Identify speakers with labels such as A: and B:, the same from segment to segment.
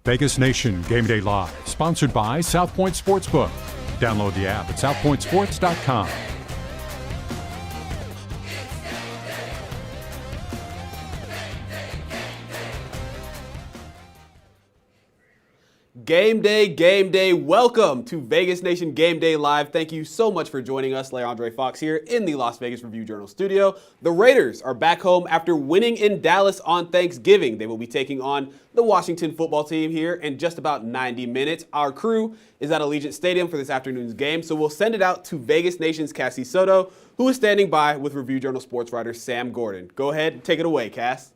A: Vegas Nation Game Day Live, sponsored by South Point Sportsbook. Download the app at southpointsports.com.
B: Game day, welcome to Vegas Nation Game Day Live. Thank you so much for joining us. Leandre Fox here in the Las Vegas Review-Journal studio. The Raiders are back home after winning in Dallas on Thanksgiving. They will be taking on the Washington football team here in just about 90 minutes. Our crew is at Allegiant Stadium for this afternoon's game, so we'll send it out to Vegas Nation's Cassie Soto, who is standing by with Review-Journal sports writer Sam Gordon. Go ahead and take it away, Cass.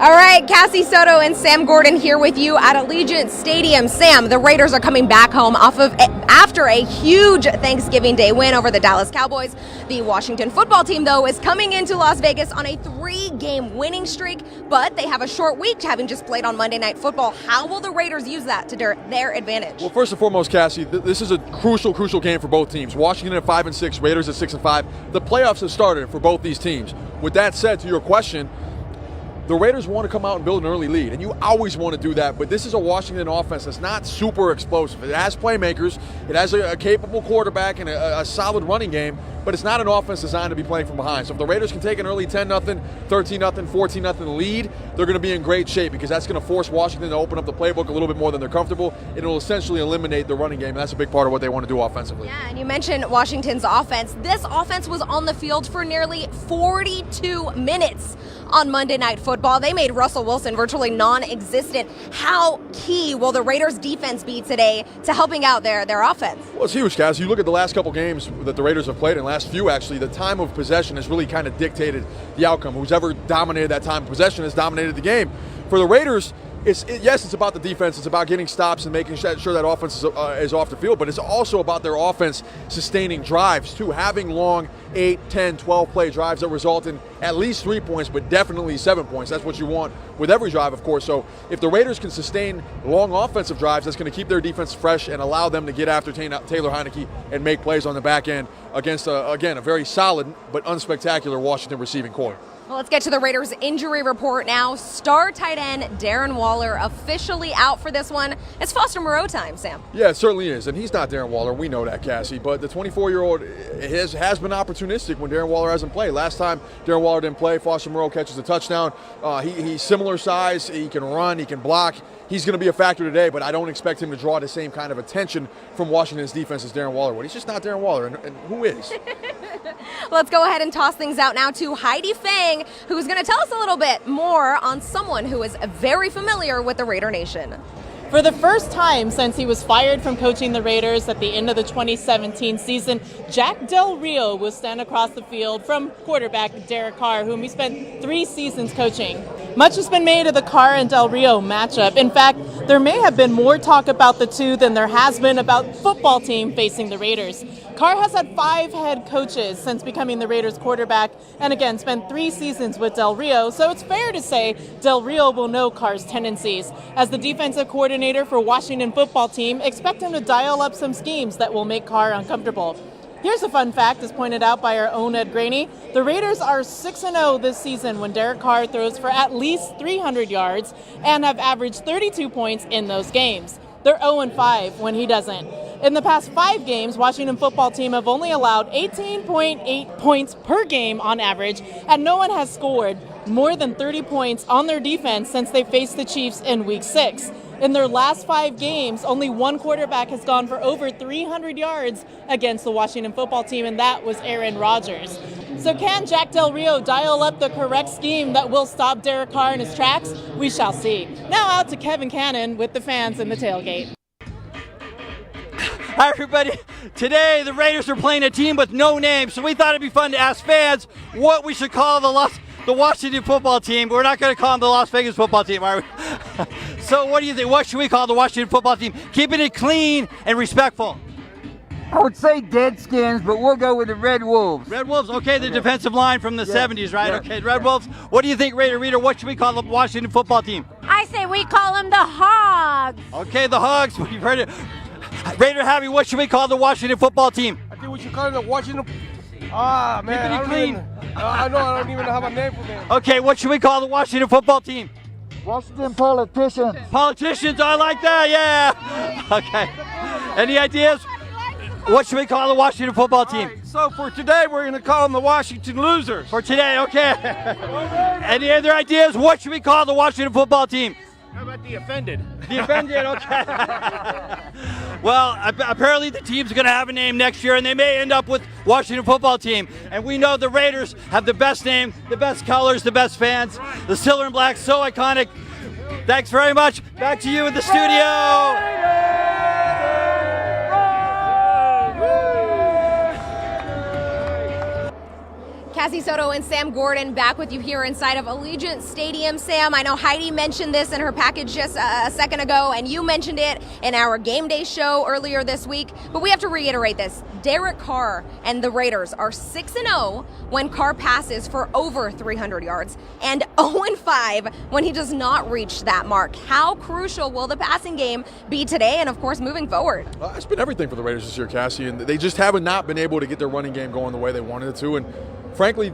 C: All right, Cassie Soto and Sam Gordon here with you at Allegiant Stadium. Sam, the Raiders are coming back home after a huge Thanksgiving Day win over the Dallas Cowboys. The Washington football team, though, is coming into Las Vegas on a 3-game winning streak, but they have a short week, having just played on Monday Night Football. How will the Raiders use that to their advantage?
D: Well, first and foremost, Cassie, this is a crucial game for both teams. Washington at 5-6, Raiders at 6-5. The playoffs have started for both these teams. With that said, to your question, the Raiders want to come out and build an early lead, and you always want to do that, but this is a Washington offense that's not super explosive. It has playmakers, it has a capable quarterback and a solid running game, but it's not an offense designed to be playing from behind. So if the Raiders can take an early 10-0, 13-0, 14-0 lead, they're going to be in great shape because that's going to force Washington to open up the playbook a little bit more than they're comfortable. It'll essentially eliminate the running game, and that's a big part of what they want to do offensively.
C: Yeah, and you mentioned Washington's offense. This offense was on the field for nearly 42 minutes on Monday Night Football. They made Russell Wilson virtually non-existent. How key will the Raiders defense be today to helping out their offense?
D: Well, it's huge, Cass. You look at the last couple games that the Raiders have played, and last few actually, the time of possession has really kind of dictated the outcome. Who's ever dominated that time of possession has dominated the game. For the Raiders, yes, it's about the defense. It's about getting stops and making sure that offense is off the field, but it's also about their offense sustaining drives, too, having long 8, 10, 12-play drives that result in at least 3 points, but definitely 7 points. That's what you want with every drive, of course. So if the Raiders can sustain long offensive drives, that's going to keep their defense fresh and allow them to get after Taylor Heineke and make plays on the back end against, again, a very solid but unspectacular Washington receiving core.
C: Well, let's get to the Raiders' injury report now. Star tight end Darren Waller officially out for this one. It's Foster Moreau time, Sam.
D: Yeah, it certainly is. And he's not Darren Waller. We know that, Cassie. But the 24-year-old has been opportunistic when Darren Waller hasn't played. Last time Darren Waller didn't play, Foster Moreau catches a touchdown. He's similar size. He can run. He can block. He's going to be a factor today, but I don't expect him to draw the same kind of attention from Washington's defense as Darren Waller would. He's just not Darren Waller, and who is?
C: Let's go ahead and toss things out now to Heidi Fang, who's going to tell us a little bit more on someone who is very familiar with the Raider Nation.
E: For the first time since he was fired from coaching the Raiders at the end of the 2017 season, Jack Del Rio will stand across the field from quarterback Derek Carr, whom he spent 3 seasons coaching. Much has been made of the Carr and Del Rio matchup. In fact, there may have been more talk about the two than there has been about football team facing the Raiders. Carr has had 5 head coaches since becoming the Raiders quarterback, and again spent 3 seasons with Del Rio, so it's fair to say Del Rio will know Carr's tendencies. As the defensive coordinator for Washington football team, expect him to dial up some schemes that will make Carr uncomfortable. Here's a fun fact, as pointed out by our own Ed Graney. The Raiders are 6-0 this season when Derek Carr throws for at least 300 yards and have averaged 32 points in those games. They're 0-5 when he doesn't. In the past 5 games, Washington football team have only allowed 18.8 points per game on average, and no one has scored more than 30 points on their defense since they faced the Chiefs in Week 6. In their last 5 games, only one quarterback has gone for over 300 yards against the Washington football team, and that was Aaron Rodgers. So can Jack Del Rio dial up the correct scheme that will stop Derek Carr in his tracks? We shall see. Now out to Kevin Cannon with the fans in the tailgate.
F: Hi, everybody. Today, the Raiders are playing a team with no name, so we thought it'd be fun to ask fans what we should call the Washington football team. We're not going to call them the Las Vegas football team, are we? So what do you think? What should we call the Washington football team? Keeping it clean and respectful.
G: I would say Deadskins, but we'll go with the Red Wolves.
F: Red Wolves, okay, the defensive line from the 70s, right?
G: Yeah.
F: Okay, Red Wolves. What do you think, Raider Reader? What should we call the Washington football team?
H: I say we call them the Hogs.
F: Okay, the Hogs. You've heard it. Raider Happy, what should we call the Washington football team?
I: I think we should call it the Washington.
F: Keeping it clean.
I: I know, I don't even have a name for them.
F: Okay, what should we call the Washington football team?
G: Washington politicians.
F: Politicians, I like that, yeah. Okay. Any ideas? What should we call the Washington football team?
I: So for today, we're going to call them the Washington Losers.
F: For today, okay. Any other ideas? What should we call the Washington football team?
I: How about the Offended?
F: The Offended, okay. Well, apparently the team's going to have a name next year, and they may end up with Washington football team. And we know the Raiders have the best name, the best colors, the best fans. The silver and black, so iconic. Thanks very much. Back to you in the studio.
C: Cassie Soto and Sam Gordon back with you here inside of Allegiant Stadium. Sam, I know Heidi mentioned this in her package just a second ago, and you mentioned it in our Game Day show earlier this week, but we have to reiterate this. Derek Carr and the Raiders are 6-0 when Carr passes for over 300 yards and 0-5 when he does not reach that mark. How crucial will the passing game be today and, of course, moving forward?
D: It's been everything for the Raiders this year, Cassie, and they just haven't not been able to get their running game going the way they wanted it to, and frankly,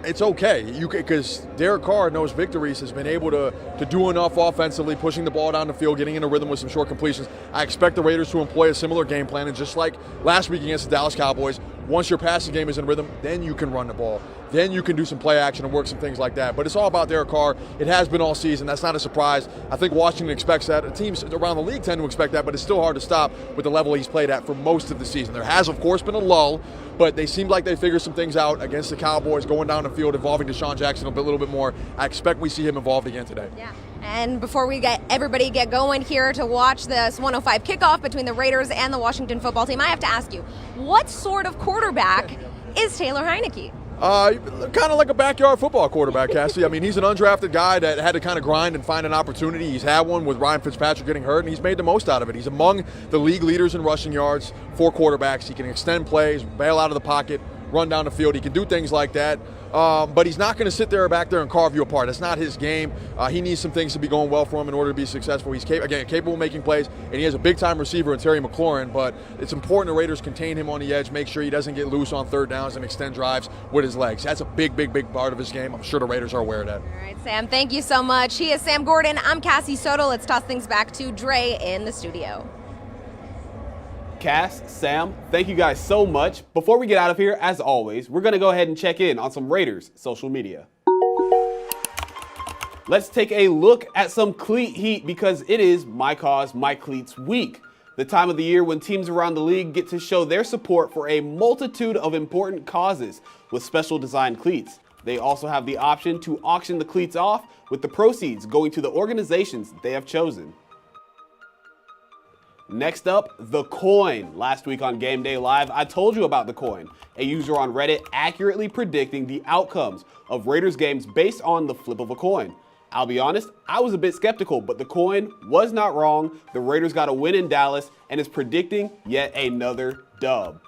D: it's okay because Derek Carr knows victories, has been able to do enough offensively, pushing the ball down the field, getting in a rhythm with some short completions. I expect the Raiders to employ a similar game plan, and just like last week against the Dallas Cowboys, once your passing game is in rhythm, then you can run the ball. Then you can do some play action and work some things like that. But it's all about Derek Carr. It has been all season. That's not a surprise. I think Washington expects that. Teams around the league tend to expect that, but it's still hard to stop with the level he's played at for most of the season. There has, of course, been a lull, but they seem like they figured some things out against the Cowboys, going down the field, involving Deshaun Jackson a little bit more. I expect we see him involved again today.
C: Yeah. And before we everybody get going here to watch this 105 kickoff between the Raiders and the Washington football team, I have to ask you, what sort of quarterback is Taylor Heineke?
D: Kind of like a backyard football quarterback, Cassie. I mean, he's an undrafted guy that had to kind of grind and find an opportunity. He's had one with Ryan Fitzpatrick getting hurt, and he's made the most out of it. He's among the league leaders in rushing yards for quarterbacks. He can extend plays, bail out of the pocket, run down the field. He can do things like that. But he's not going to sit back there and carve you apart. That's not his game. He needs some things to be going well for him in order to be successful. He's capable of making plays, and he has a big-time receiver in Terry McLaurin, but it's important the Raiders contain him on the edge, make sure he doesn't get loose on third downs and extend drives with his legs. That's a big part of his game. I'm sure the Raiders are aware of that.
C: All right, Sam, thank you so much. He is Sam Gordon. I'm Cassie Soto. Let's toss things back to Dre in the studio.
B: Cass, Sam, thank you guys so much. Before we get out of here, as always, we're going to go ahead and check in on some Raiders social media. Let's take a look at some cleat heat because it is My Cause, My Cleats week. The time of the year when teams around the league get to show their support for a multitude of important causes with special designed cleats. They also have the option to auction the cleats off with the proceeds going to the organizations they have chosen. Next up, the coin. Last week on Game Day Live, I told you about the coin, a user on Reddit accurately predicting the outcomes of Raiders games based on the flip of a coin. I'll be honest, I was a bit skeptical, but the coin was not wrong. The Raiders got a win in Dallas and is predicting yet another dub.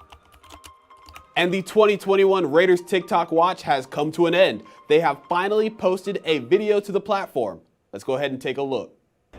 B: And the 2021 Raiders TikTok watch has come to an end. They have finally posted a video to the platform. Let's go ahead and take a look.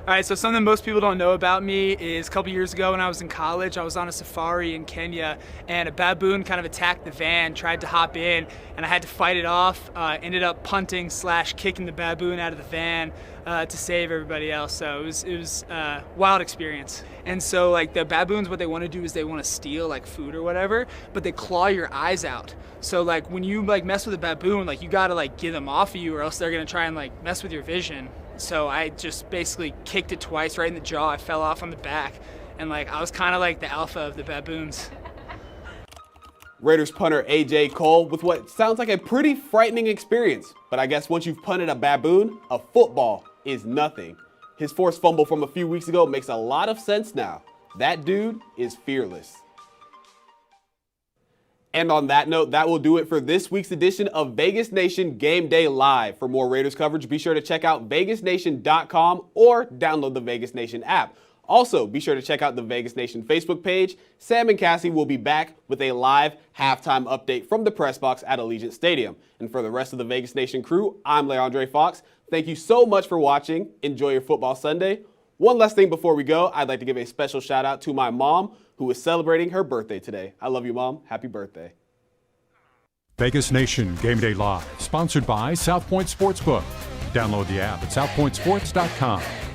J: All right, so something most people don't know about me is a couple years ago when I was in college, I was on a safari in Kenya, and a baboon kind of attacked the van, tried to hop in, and I had to fight it off. Ended up punting / kicking the baboon out of the van to save everybody else. So it was a wild experience. And so like the baboons, what they want to do is they want to steal like food or whatever, but they claw your eyes out. So like when you like mess with a baboon, like you gotta like get them off of you, or else they're gonna try and like mess with your vision. So I just basically kicked it twice right in the jaw. I fell off on the back, and like I was kind of like the alpha of the baboons.
B: Raiders punter A.J. Cole with what sounds like a pretty frightening experience. But I guess once you've punted a baboon, a football is nothing. His forced fumble from a few weeks ago makes a lot of sense now. That dude is fearless. And on that note, that will do it for this week's edition of Vegas Nation Game Day Live. For more Raiders coverage, be sure to check out vegasnation.com or download the Vegas Nation app. Also, be sure to check out the Vegas Nation Facebook page. Sam and Cassie will be back with a live halftime update from the press box at Allegiant Stadium. And for the rest of the Vegas Nation crew, I'm Leandre Fox. Thank you so much for watching. Enjoy your football Sunday. One last thing before we go, I'd like to give a special shout out to my mom, who is celebrating her birthday today. I love you, Mom. Happy birthday.
A: Vegas Nation Game Day Live, sponsored by South Point Sportsbook. Download the app at southpointsports.com.